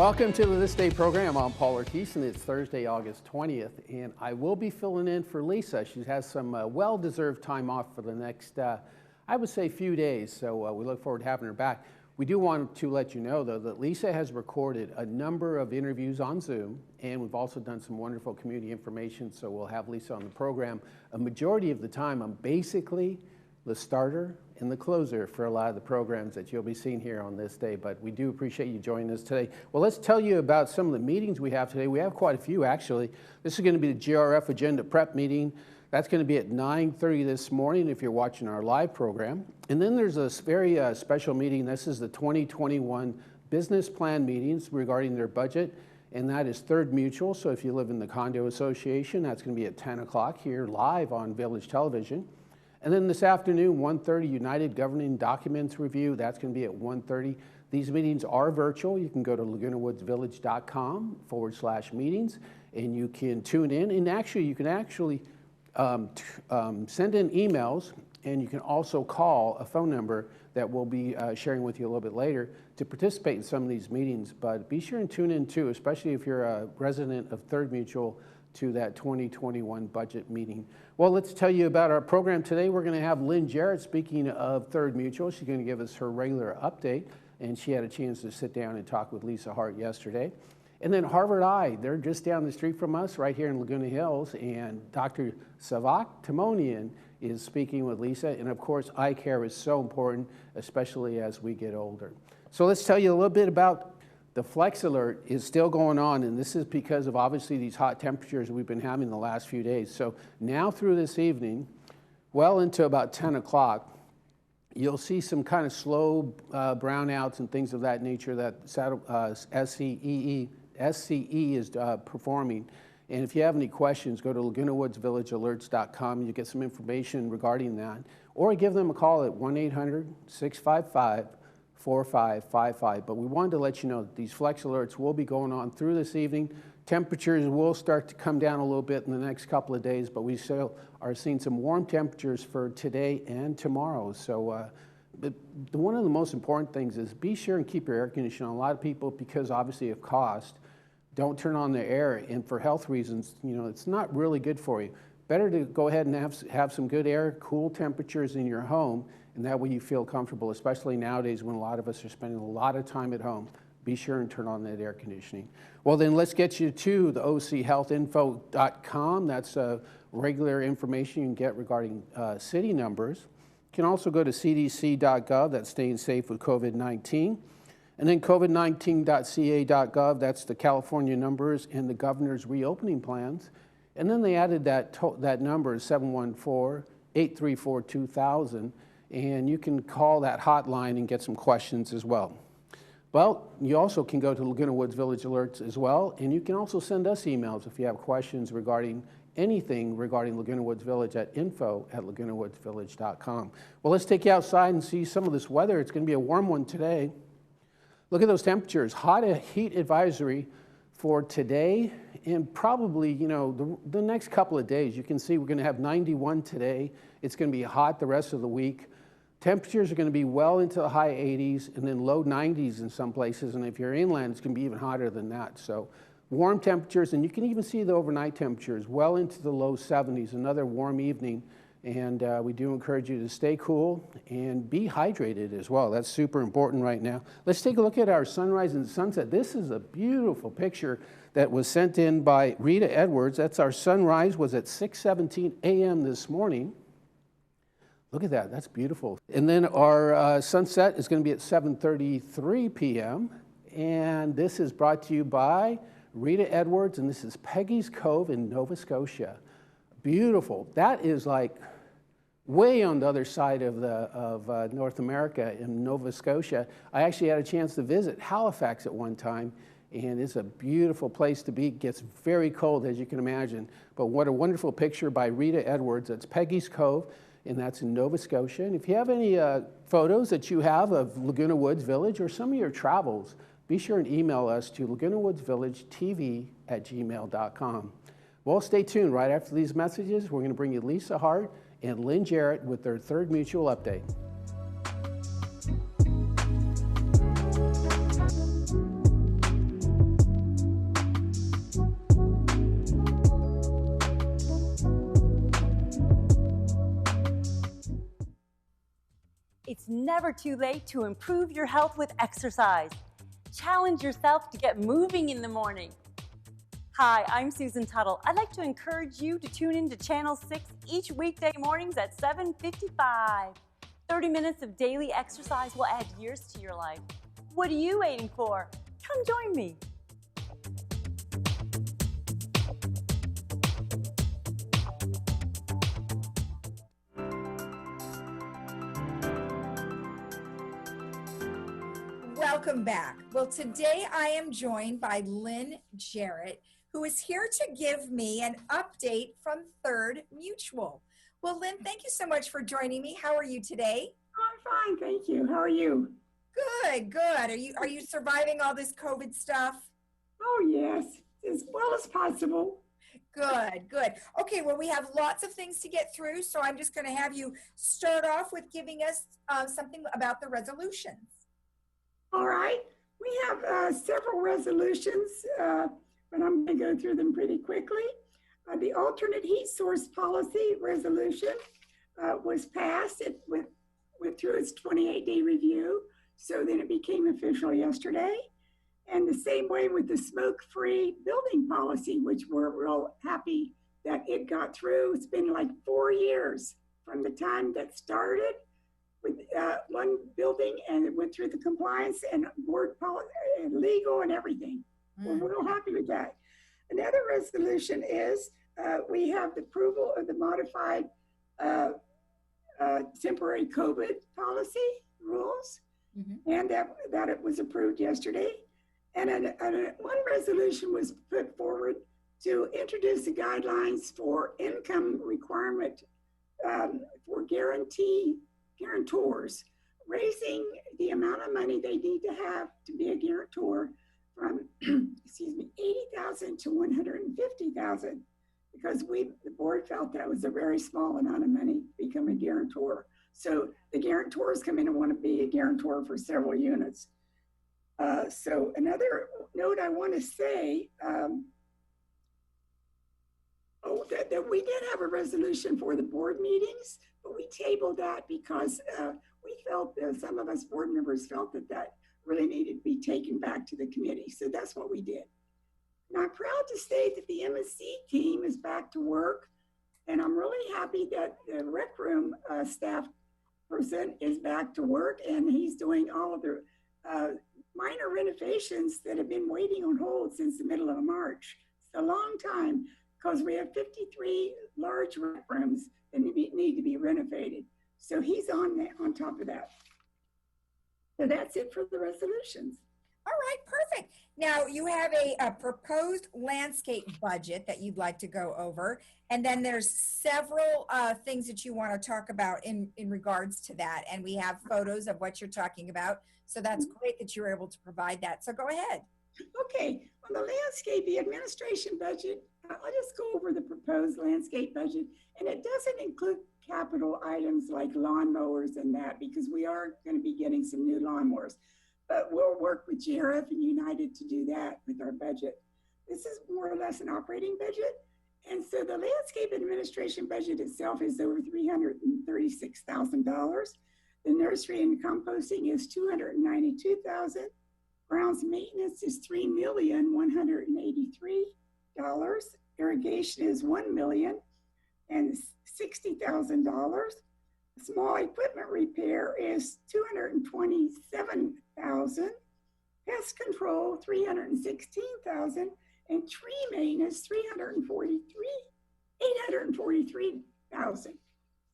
Welcome to the This Day program. I'm Paul Ortiz, and it's Thursday, August 20th, and I will be filling in for Lisa. She has some well-deserved time off for the next, I would say, few days, so we look forward to having her back. We do want to let you know, though, that Lisa has recorded a number of interviews on Zoom, and we've also done some wonderful community information, so we'll have Lisa on the program. A majority of the time, I'm basically the starter and the closer for a lot of the programs that you'll be seeing here on This Day, but we do appreciate you joining us today. Well, let's tell you about some of the meetings we have today. We have quite a few, actually. This is going to be the GRF Agenda Prep meeting. That's going to be at 9:30 this morning if you're watching our live program. And then there's a very special meeting. This is the 2021 business plan meetings regarding their budget, and that is Third Mutual. So if you live in the condo association, that's going to be at 10 o'clock here live on Village Television. And then this afternoon, 1:30, United Governing Documents Review. That's going to be at 1:30. These meetings are virtual. You can go to lagunawoodsvillage.com/meetings, and you can tune in. And actually, you can send in emails, and you can also call a phone number that we'll be sharing with you a little bit later to participate in some of these meetings. But be sure and tune in, too, especially if you're a resident of Third Mutual, to that 2021 budget meeting. Well, let's tell you about our program today. We're going to have Lynn Jarrett, speaking of Third Mutual. She's going to give us her regular update, and she had a chance to sit down and talk with Lisa Hart yesterday. And then Harvard Eye, they're just down the street from us right here in Laguna Hills, and Dr. Savak Timonian is speaking with Lisa. And of course, eye care is so important, especially as we get older. So let's tell you a little bit about the Flex Alert is still going on, and this is because of obviously these hot temperatures we've been having the last few days. So now through this evening, well into about 10 o'clock, you'll see some kind of slow brownouts and things of that nature that SCE is performing. And if you have any questions, go to LagunaWoodsVillageAlerts.com. You get some information regarding that. Or give them a call at 1-800-655-4555. But we wanted to let you know that these Flex Alerts will be going on through this evening. Temperatures will start to come down a little bit in the next couple of days, but we still are seeing some warm temperatures for today and tomorrow. So one of the most important things is be sure and keep your air conditioning on. A lot of people, because obviously of cost, don't turn on their air, and for health reasons, you know, it's not really good for you. Better to go ahead and have some good air, cool temperatures in your home, and that way you feel comfortable, especially nowadays when a lot of us are spending a lot of time at home. Be sure and turn on that air conditioning. Well, then let's get you to the OCHealthInfo.com. That's regular information you can get regarding city numbers. You can also go to cdc.gov, that's staying safe with COVID-19. And then covid19.ca.gov, that's the California numbers and the governor's reopening plans. And then they added that number, 714-834-2000, and you can call that hotline and get some questions as well. Well, you also can go to Laguna Woods Village Alerts as well, and you can also send us emails if you have questions regarding anything regarding Laguna Woods Village at info@lagunawoodsvillage.com. Well, let's take you outside and see some of this weather. It's going to be a warm one today. Look at those temperatures. Hot heat advisory for today and probably, you know, the next couple of days. You can see we're going to have 91 today. It's going to be hot the rest of the week. Temperatures are going to be well into the high 80s and then low 90s in some places. And if you're inland, it's going to be even hotter than that. So warm temperatures, and you can even see the overnight temperatures well into the low 70s. Another warm evening. And we do encourage you to stay cool and be hydrated as well. That's super important right now. Let's take a look at our sunrise and sunset. This is a beautiful picture that was sent in by Rita Edwards. That's our sunrise, was at 6:17 a.m. this morning. Look at that, that's beautiful. And then our sunset is going to be at 7:33 p.m. And this is brought to you by Rita Edwards, and this is Peggy's Cove in Nova Scotia. Beautiful. That is like way on the other side of North America in Nova Scotia. I actually had a chance to visit Halifax at one time, and it's a beautiful place to be. It gets very cold, as you can imagine, but what a wonderful picture by Rita Edwards. That's Peggy's Cove, and that's in Nova Scotia. And if you have any photos that you have of Laguna Woods Village or some of your travels, be sure and email us to lagunawoodsvillagetv@gmail.com. Well, stay tuned. Right after these messages, we're going to bring you Lisa Hart and Lynn Jarrett with their Third Mutual update. never too late to improve your health with exercise. Challenge yourself to get moving in the morning. Hi, I'm Susan Tuttle. I'd like to encourage you to tune in to Channel 6 each weekday mornings at 7:55. 30 minutes of daily exercise will add years to your life. What are you waiting for? Come join me. Welcome back. Well, today I am joined by Lynn Jarrett, who is here to give me an update from Third Mutual. Well, Lynn, thank you so much for joining me. How are you today? I'm fine, thank you. How are you? Good, good. Are you surviving all this COVID stuff? Oh, yes, as well as possible. Good, good. Okay, well, we have lots of things to get through, so I'm just going to have you start off with giving us something about the resolutions. All right, we have several resolutions, but I'm going to go through them pretty quickly. The alternate heat source policy resolution was passed. It went through its 28-day review, so then it became official yesterday. And the same way with the smoke-free building policy, which we're real happy that it got through. It's been like 4 years from the time that started with one building, and it went through the compliance and board policy and legal and everything. We're real happy with that. Another resolution is we have the approval of the modified temporary COVID policy rules, and that it was approved yesterday. And one resolution was put forward to introduce the guidelines for income requirement for guarantors, raising the amount of money they need to have to be a guarantor from, excuse me, $80,000 to $150,000, because the board felt that was a very small amount of money to become a guarantor. So the guarantors come in and want to be a guarantor for several units. So another note I want to say, that we did have a resolution for the board meetings, but we tabled that because we felt that some of us board members felt that really needed to be taken back to the committee. So that's what we did. And I'm proud to state that the M&C team is back to work, and I'm really happy that the rec room staff person is back to work, and he's doing all of the minor renovations that have been waiting on hold since the middle of March. It's a long time because we have 53 large rec rooms that need to be renovated. So he's on top of that. So that's it for the resolutions. All right, perfect. Now you have a proposed landscape budget that you'd like to go over, and then there's several things that you want to talk about in regards to that, and we have photos of what you're talking about. So that's great that you were able to provide that. So go ahead. Okay, on the landscape, the administration budget, I'll just go over the proposed landscape budget, and it doesn't include capital items like lawnmowers and that, because we are going to be getting some new lawnmowers. But we'll work with JRF and United to do that with our budget. This is more or less an operating budget. And so the landscape administration budget itself is over $336,000. The nursery and composting is $292,000. Grounds maintenance is $3,183,000. Irrigation is $1,060,000. Small equipment repair is $227,000. Pest control $316,000, and tree maintenance $843,000.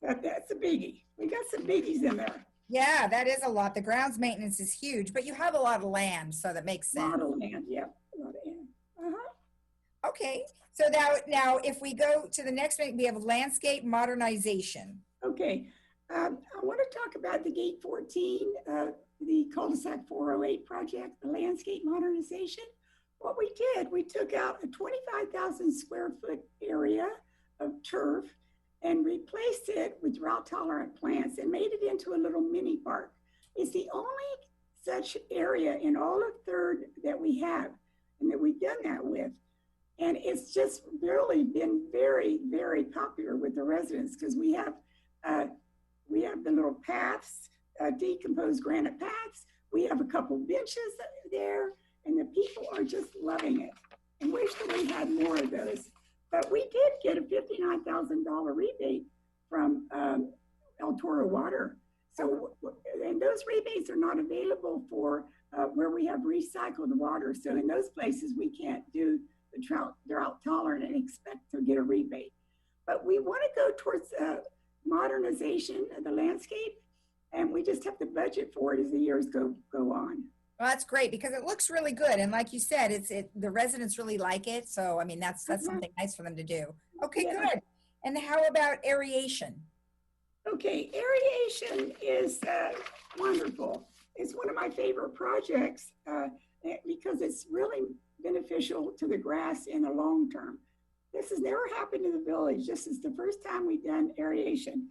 That's a biggie. We got some biggies in there. Yeah, that is a lot. The grounds maintenance is huge, but you have a lot of land, so that makes sense. A lot of land, yeah, a lot of land. Okay, so now if we go to the next one, we have landscape modernization. Okay, I want to talk about the Gate 14, the cul-de-sac 408 project, the landscape modernization. What we did, we took out a 25,000 square foot area of turf and replaced it with drought-tolerant plants and made it into a little mini park. It's the only such area in all of Third that we have and that we've done that with. And it's just really been very, very popular with the residents, because we have the little paths decomposed granite paths. We have a couple benches there, and the people are just loving it. And wish that we had more of those. But we did get a $59,000 rebate from El Toro Water. So, and those rebates are not available for where we have recycled water. So in those places, we can't do the drought tolerant and expect to get a rebate. But we want to go towards modernization of the landscape, and we just have to budget for it as the years go on. Well, that's great because it looks really good. And like you said, the residents really like it. So, I mean, that's something nice for them to do. Okay, good. And how about aeration? Okay, aeration is wonderful. It's one of my favorite projects because it's really beneficial to the grass in the long term. This has never happened in the village. This is the first time we've done aeration.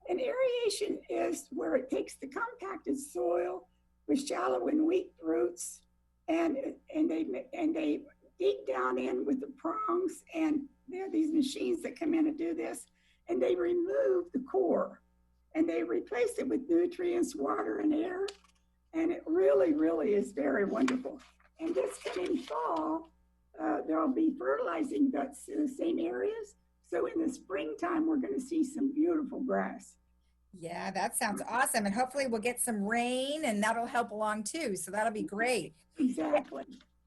And aeration is where it takes the compacted soil with shallow and weak roots, and they dig down in with the prongs, and there are these machines that come in and do this, and they remove the core, and they replace it with nutrients, water, and air, and it really, really is very wonderful. And this coming fall, there'll be fertilizing guts in the same areas, so in the springtime, we're going to see some beautiful grass. Yeah, that sounds awesome. And hopefully we'll get some rain and that'll help along too. So that'll be great. Exactly.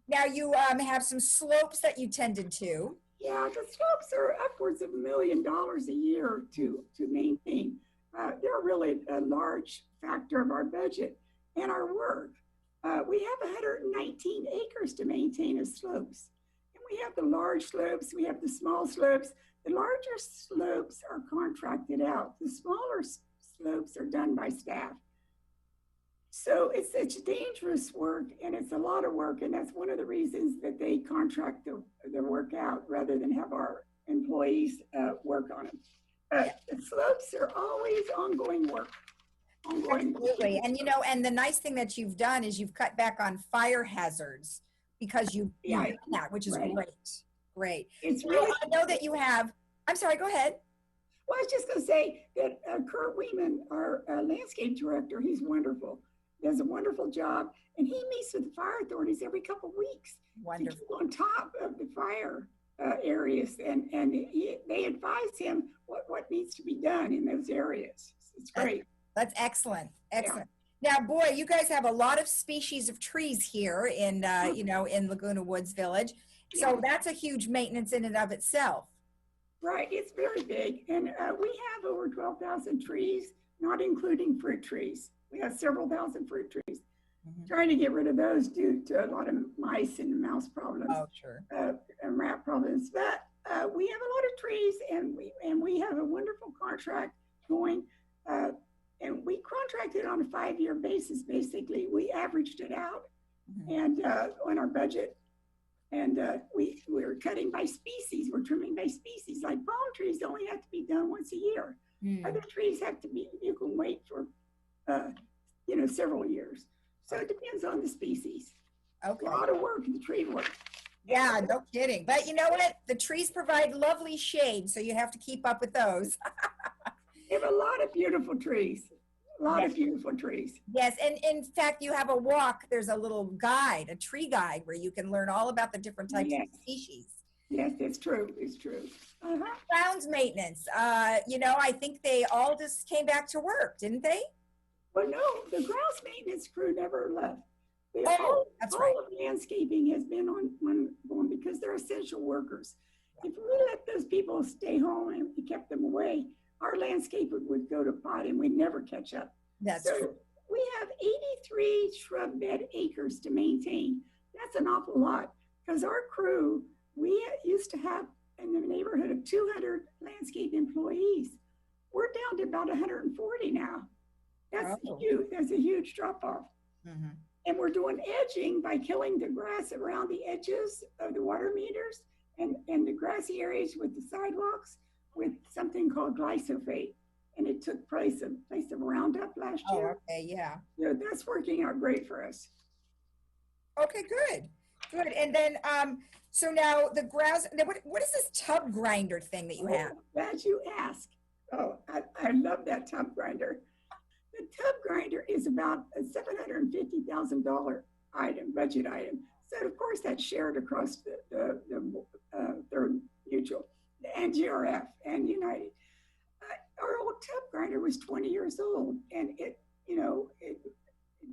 Now you have some slopes that you tended to. Yeah, the slopes are upwards of $1 million a year to maintain. They're really a large factor of our budget and our work. We have 119 acres to maintain as slopes. And we have the large slopes, we have the small slopes. The larger slopes are contracted out. The smaller slopes are done by staff. So it's dangerous work and it's a lot of work, and that's one of the reasons that they contract their work out rather than have our employees work on them. The slopes are always ongoing work. Absolutely. And you know, and the nice thing that you've done is you've cut back on fire hazards because you've done that, which is great. It's really, I know that you have, I'm sorry, go ahead. Well, I was just going to say that Kurt Weeman, our landscape director, he's wonderful. Does a wonderful job. And he meets with the fire authorities every couple of weeks. Wonderful. To keep on top of the fire areas. And they advise him what needs to be done in those areas. It's great. That's excellent. Excellent. Yeah. Now, boy, you guys have a lot of species of trees here in, you know, in Laguna Woods Village. So that's a huge maintenance in and of itself. Right, it's very big. And we have over 12,000 trees, not including fruit trees. We have several thousand fruit trees. Trying to get rid of those due to a lot of mice and mouse problems. Oh, sure. And rat problems. But we have a lot of trees, and we have a wonderful contract going. And we contracted on a 5-year basis, basically. We averaged it out and on our budget. And we're cutting by species. We're trimming by species. Like palm trees only have to be done once a year. Other trees have to be, you can wait for, you know, several years. So it depends on the species. Okay. A lot of work in the tree work. Yeah, no kidding. But you know what? The trees provide lovely shade, so you have to keep up with those. We have a lot of beautiful trees. A lot of beautiful trees. Yes, and in fact, you have a walk. There's a little guide, a tree guide, where you can learn all about the different types of species. Yes, it's true. It's true. Grounds maintenance. You know, I think they all just came back to work, didn't they? Well, no, the grounds maintenance crew never left. That's all right. of landscaping has been on because they're essential workers. If we let those people stay home and we kept them away, our landscaper would go to pot and we'd never catch up. That's true. We have 83 shrub bed acres to maintain. That's an awful lot because our crew, we used to have in the neighborhood of 200 landscape employees. We're down to about 140 now. That's huge. That's a huge drop off. And we're doing edging by killing the grass around the edges of the water meters and the grassy areas with the sidewalks with something called glyphosate. And it took place of Roundup last year. Oh, okay, yeah. So that's working out great for us. Okay, good. And then, so now the grounds, what is this tub grinder thing that you have? Glad you asked. Oh, I love that tub grinder. The The tub grinder is about a $750,000 item, budget item. So of course that's shared across the Third Mutual and GRF and United. Our old tub grinder was 20 years old, and it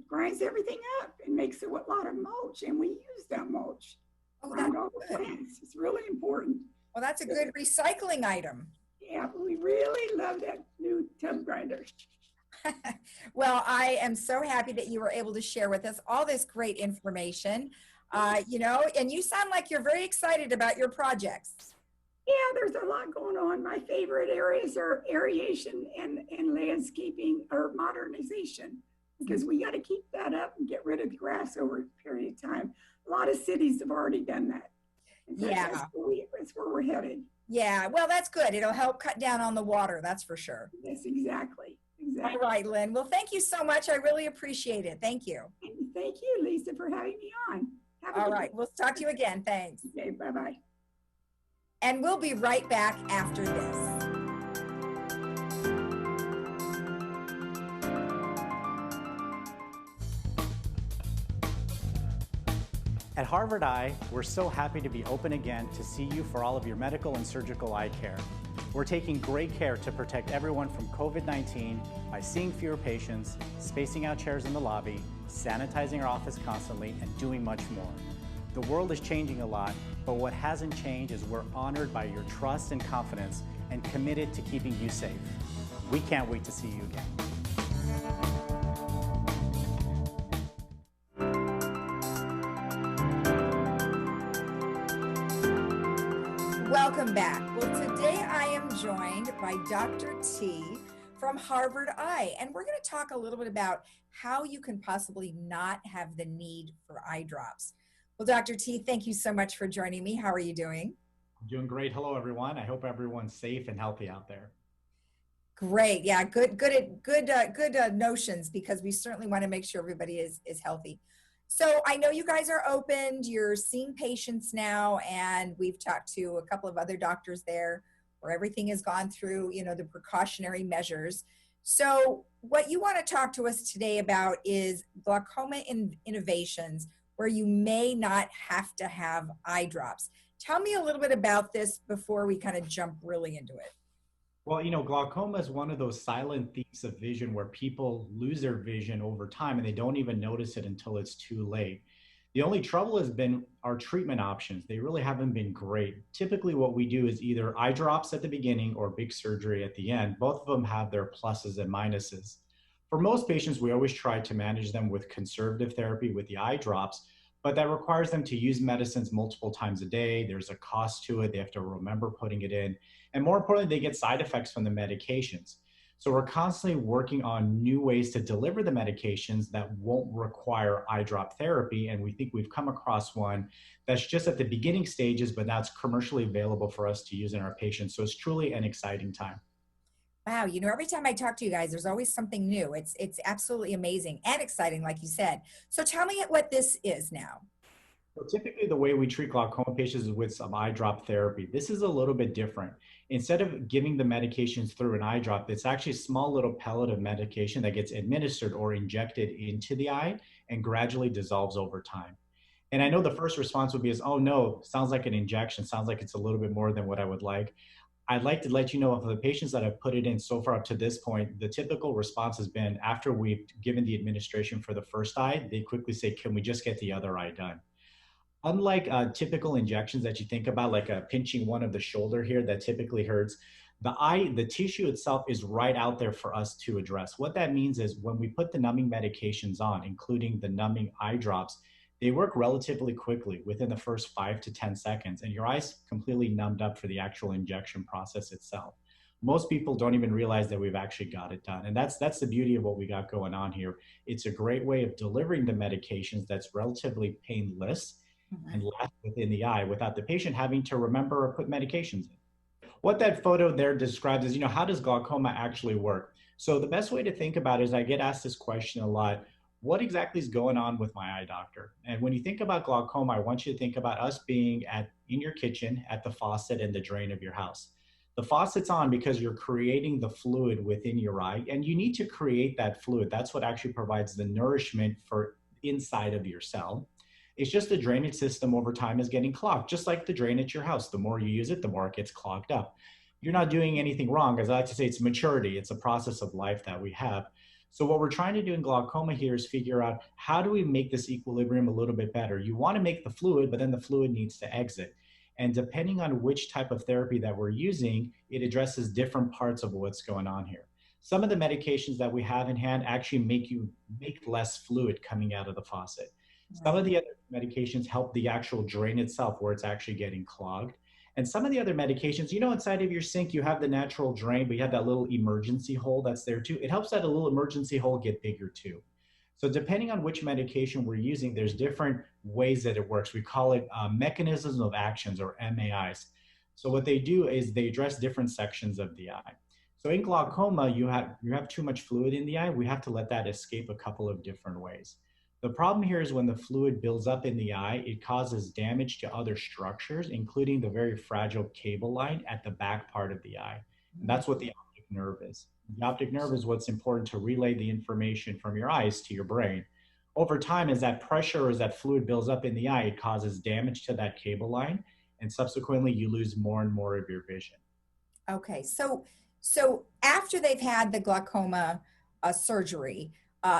grinds everything up and makes a lot of mulch, and we use that mulch around all the plants. It's really important. Well, that's a good recycling item. Yeah, we really love that new tub grinder. Well, I am so happy that you were able to share with us all this great information. And you sound like you're very excited about your projects. Yeah, there's a lot going on. My favorite areas are aeration and landscaping or modernization, because we got to keep that up and get rid of the grass over a period of time. A lot of cities have already done that. And so Yeah. That's where we're headed. Yeah, well, that's good. It'll help cut down on the water, that's for sure. Yes, exactly. All right, Lynn. Well, thank you so much. I really appreciate it. Thank you. And thank you, Lisa, for having me on. All right, we'll talk to you again. Thanks. Okay, bye-bye. And we'll be right back after this. At Harvard Eye, we're so happy to be open again to see you for all of your medical and surgical eye care. We're taking great care to protect everyone from COVID-19 by seeing fewer patients, spacing out chairs in the lobby, sanitizing our office constantly, and doing much more. The world is changing a lot, but what hasn't changed is we're honored by your trust and confidence and committed to keeping you safe. We can't wait to see you again. Welcome back. Well, today I am joined by Dr. T from Harvard Eye, and we're going to talk a little bit about how you can possibly not have the need for eye drops. Well, Dr. T, thank you so much for joining me. How are you doing? I'm doing great. Hello, everyone. I hope everyone's safe and healthy out there. Great. Yeah, good notions, because we certainly want to make sure everybody is healthy. So I know you guys are opened, you're seeing patients now, and we've talked to a couple of other doctors there where everything has gone through, the precautionary measures. So what you want to talk to us today about is glaucoma innovations, where you may not have to have eye drops. Tell me a little bit about this before we kind of jump really into it. Well, glaucoma is one of those silent thieves of vision where people lose their vision over time and they don't even notice it until it's too late. The only trouble has been our treatment options. They really haven't been great. Typically what we do is either eye drops at the beginning or big surgery at the end. Both of them have their pluses and minuses. For most patients, we always try to manage them with conservative therapy with the eye drops, but that requires them to use medicines multiple times a day. There's a cost to it. They have to remember putting it in. And more importantly, they get side effects from the medications. So we're constantly working on new ways to deliver the medications that won't require eye drop therapy. And we think we've come across one that's just at the beginning stages, but now it's commercially available for us to use in our patients. So it's truly an exciting time. Wow, every time I talk to you guys, there's always something new. It's absolutely amazing and exciting, like you said. So tell me what this is now. So typically the way we treat glaucoma patients is with some eye drop therapy. This is a little bit different. Instead of giving the medications through an eye drop, it's actually a small little pellet of medication that gets administered or injected into the eye and gradually dissolves over time. And I know the first response would be, oh no, sounds like an injection, sounds like it's a little bit more than what I would like. I'd like to let you know, for the patients that have put it in so far up to this point, the typical response has been after we've given the administration for the first eye, they quickly say, can we just get the other eye done? Unlike typical injections that you think about, like pinching one of the shoulder here that typically hurts, the tissue itself is right out there for us to address. What that means is when we put the numbing medications on, including the numbing eye drops, they work relatively quickly within the first 5 to 10 seconds, and your eye's completely numbed up for the actual injection process itself. Most people don't even realize that we've actually got it done. And that's the beauty of what we got going on here. It's a great way of delivering the medications that's relatively painless and last within the eye without the patient having to remember or put medications in. What that photo there describes is, how does glaucoma actually work? So the best way to think about it is, I get asked this question a lot, what exactly is going on with my eye doctor? And when you think about glaucoma, I want you to think about us being in your kitchen at the faucet and the drain of your house. The faucet's on because you're creating the fluid within your eye, and you need to create that fluid. That's what actually provides the nourishment for inside of your cell. It's just the drainage system over time is getting clogged, just like the drain at your house. The more you use it, the more it gets clogged up. You're not doing anything wrong. As I like to say, it's maturity. It's a process of life that we have. So what we're trying to do in glaucoma here is figure out, how do we make this equilibrium a little bit better? You want to make the fluid, but then the fluid needs to exit. And depending on which type of therapy that we're using, it addresses different parts of what's going on here. Some of the medications that we have in hand actually make less fluid coming out of the faucet. Some of the other medications help the actual drain itself where it's actually getting clogged. And some of the other medications, you know, inside of your sink, you have the natural drain, but you have that little emergency hole that's there too. It helps that a little emergency hole get bigger too. So depending on which medication we're using, there's different ways that it works. We call it mechanisms of actions, or MAIs. So what they do is they address different sections of the eye. So in glaucoma, you have too much fluid in the eye. We have to let that escape a couple of different ways. The problem here is when the fluid builds up in the eye, it causes damage to other structures, including the very fragile cable line at the back part of the eye. And that's what the optic nerve is. The optic nerve is what's important to relay the information from your eyes to your brain. Over time, as that pressure or as that fluid builds up in the eye, it causes damage to that cable line, and subsequently you lose more and more of your vision. Okay, so after they've had the glaucoma surgery,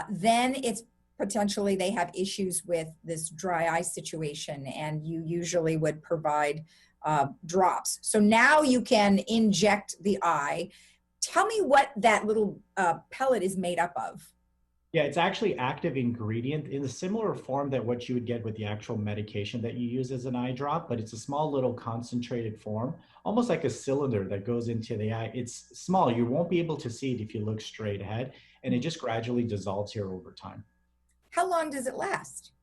then it's potentially they have issues with this dry eye situation, and you usually would provide drops. So now you can inject the eye. Tell me what that little pellet is made up of. Yeah, it's actually active ingredient in a similar form that what you would get with the actual medication that you use as an eye drop, but it's a small little concentrated form, almost like a cylinder that goes into the eye. It's small. You won't be able to see it if you look straight ahead, and it just gradually dissolves here over time. How long does it last?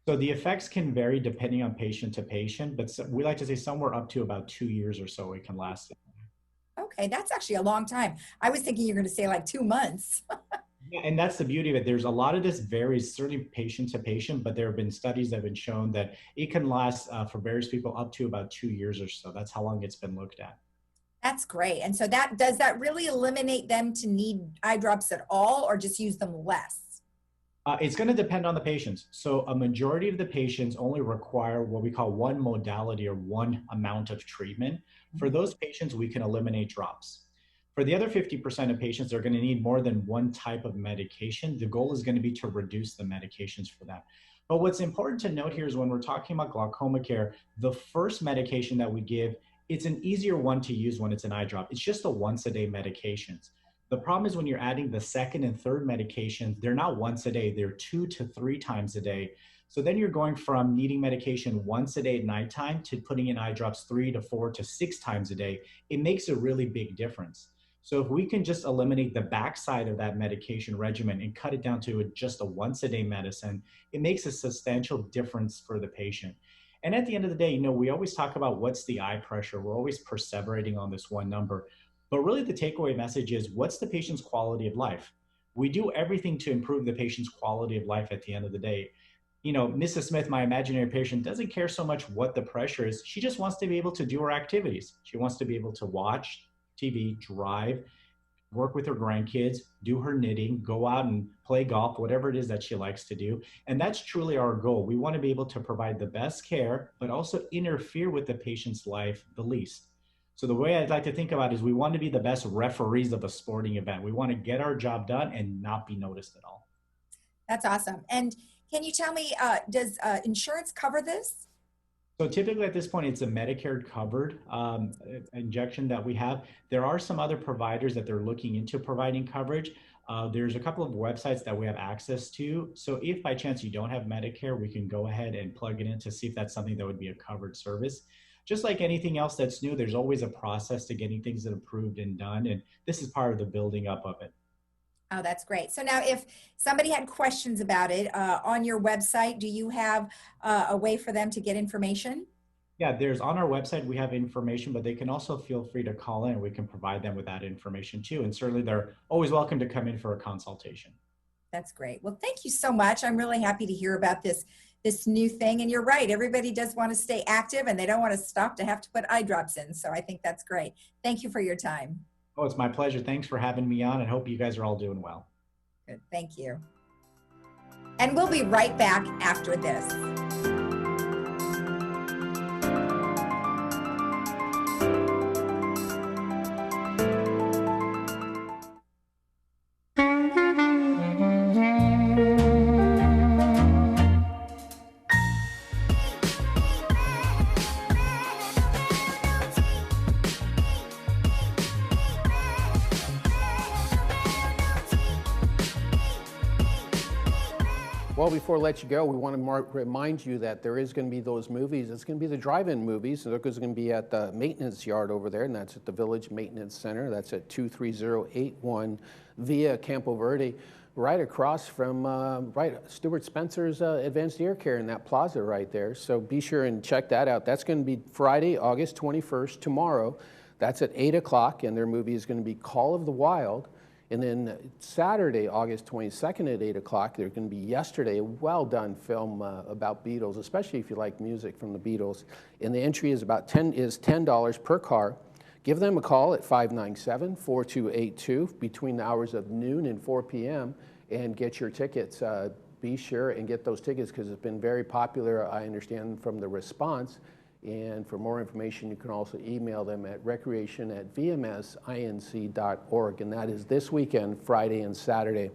So the effects can vary depending on patient to patient, but we like to say somewhere up to about 2 years or so it can last. Okay, that's actually a long time. I was thinking you're going to say like 2 months. Yeah, and that's the beauty of it. There's a lot of this varies certainly patient to patient, but there have been studies that have been shown that it can last for various people up to about 2 years or so. That's how long it's been looked at. That's great. And so does that really eliminate them to need eye drops at all, or just use them less? It's going to depend on the patients. So a majority of the patients only require what we call one modality or one amount of treatment. For those patients, we can eliminate drops. For the other 50% of patients, they're going to need more than one type of medication. The goal is going to be to reduce the medications for them. But what's important to note here is when we're talking about glaucoma care, the first medication that we give, it's an easier one to use when it's an eye drop. It's just a once-a-day medications. The problem is when you're adding the second and third medications, they're not once a day, they're 2 to 3 times a day. So then you're going from needing medication once a day at nighttime to putting in eye drops 3 to 4 to 6 times a day. It makes a really big difference. So if we can just eliminate the backside of that medication regimen and cut it down to just a once a day medicine, it makes a substantial difference for the patient. And at the end of the day, you know, we always talk about what's the eye pressure. We're always perseverating on this one number. But really the takeaway message is, what's the patient's quality of life? We do everything to improve the patient's quality of life at the end of the day. You know, Mrs. Smith, my imaginary patient, doesn't care so much what the pressure is. She just wants to be able to do her activities. She wants to be able to watch TV, drive, work with her grandkids, do her knitting, go out and play golf, whatever it is that she likes to do. And that's truly our goal. We want to be able to provide the best care, but also interfere with the patient's life the least. So the way I'd like to think about it is we want to be the best referees of a sporting event. We want to get our job done and not be noticed at all. That's awesome. And can you tell me, does insurance cover this? So typically at this point, it's a Medicare covered injection that we have. There are some other providers that they're looking into providing coverage. There's a couple of websites that we have access to. So if by chance you don't have Medicare, we can go ahead and plug it in to see if that's something that would be a covered service. Just like anything else that's new, there's always a process to getting things approved and done. And this is part of the building up of it. Oh, that's great. So now if somebody had questions about it, on your website, do you have a way for them to get information? Yeah, there's on our website, we have information, but they can also feel free to call in. We can provide them with that information too. And certainly they're always welcome to come in for a consultation. That's great. Well, thank you so much. I'm really happy to hear about this this new thing. And you're right, everybody does want to stay active and they don't want to stop to have to put eye drops in. So I think that's great. Thank you for your time. Oh, it's my pleasure. Thanks for having me on, and hope you guys are all doing well. Good, thank you. And we'll be right back after this. Well, before I let you go, we want to remind you that there is going to be those movies. It's going to be the drive-in movies. So they're going to be at the maintenance yard over there, and that's at the Village Maintenance Center. That's at 23081 via Campo Verde, right across from Stuart Spencer's Advanced Ear Care in that plaza right there. So be sure and check that out. That's going to be Friday, August 21st, tomorrow. That's at 8 o'clock, and their movie is going to be Call of the Wild. And then Saturday, August 22nd at 8 o'clock, there's going to be Yesterday, a well-done film about Beatles, especially if you like music from the Beatles. And the entry is $10 per car. Give them a call at 597-4282 between the hours of noon and 4 p.m. and get your tickets. Be sure and get those tickets because it's been very popular, I understand, from the response. And for more information, you can also email them at recreation@vmsinc.org. And that is this weekend, Friday and Saturday.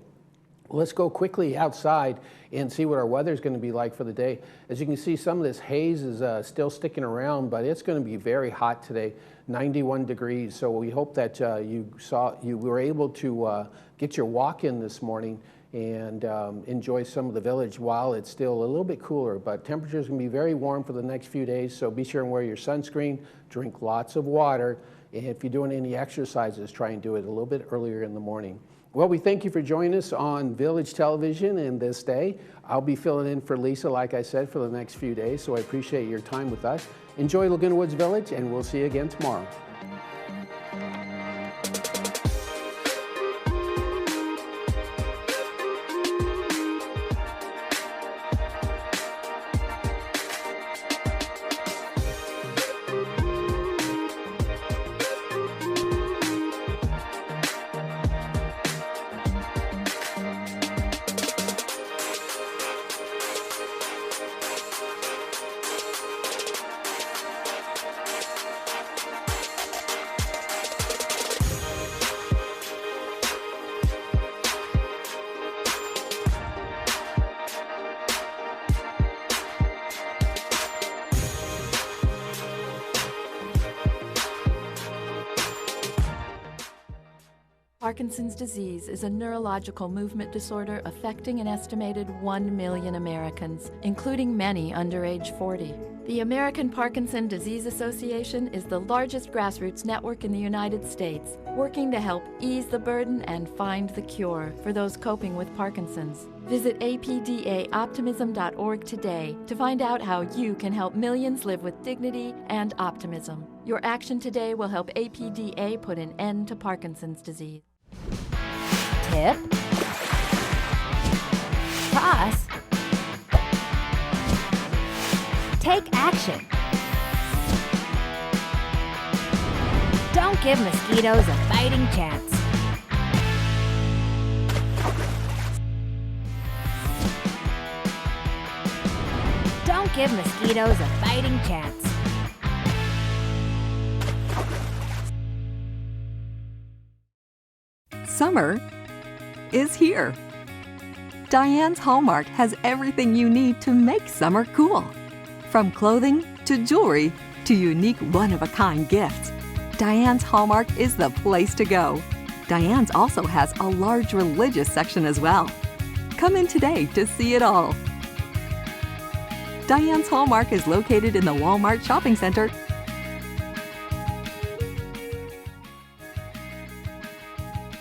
Let's go quickly outside and see what our weather is going to be like for the day. As you can see, some of this haze is still sticking around, but it's going to be very hot today, 91 degrees. So we hope that you were able to get your walk in this morning and enjoy some of the village while it's still a little bit cooler. But temperatures can be very warm for the next few days, so be sure and wear your sunscreen, drink lots of water, and if you're doing any exercises, try and do it a little bit earlier in the morning. Well, we thank you for joining us on Village Television and This Day. I'll be filling in for Lisa, like I said, for the next few days, so I appreciate your time with us. Enjoy Laguna Woods Village, and we'll see you again tomorrow. Parkinson's disease is a neurological movement disorder affecting an estimated 1 million Americans, including many under age 40. The American Parkinson Disease Association is the largest grassroots network in the United States, working to help ease the burden and find the cure for those coping with Parkinson's. Visit apdaoptimism.org today to find out how you can help millions live with dignity and optimism. Your action today will help APDA put an end to Parkinson's disease. Tip. Toss. Take action. Don't give mosquitoes a fighting chance. Don't give mosquitoes a fighting chance. Summer is here. Diane's Hallmark has everything you need to make summer cool. From clothing to jewelry to unique one-of-a-kind gifts, Diane's Hallmark is the place to go. Diane's also has a large religious section as well. Come in today to see it all. Diane's Hallmark is located in the Walmart Shopping Center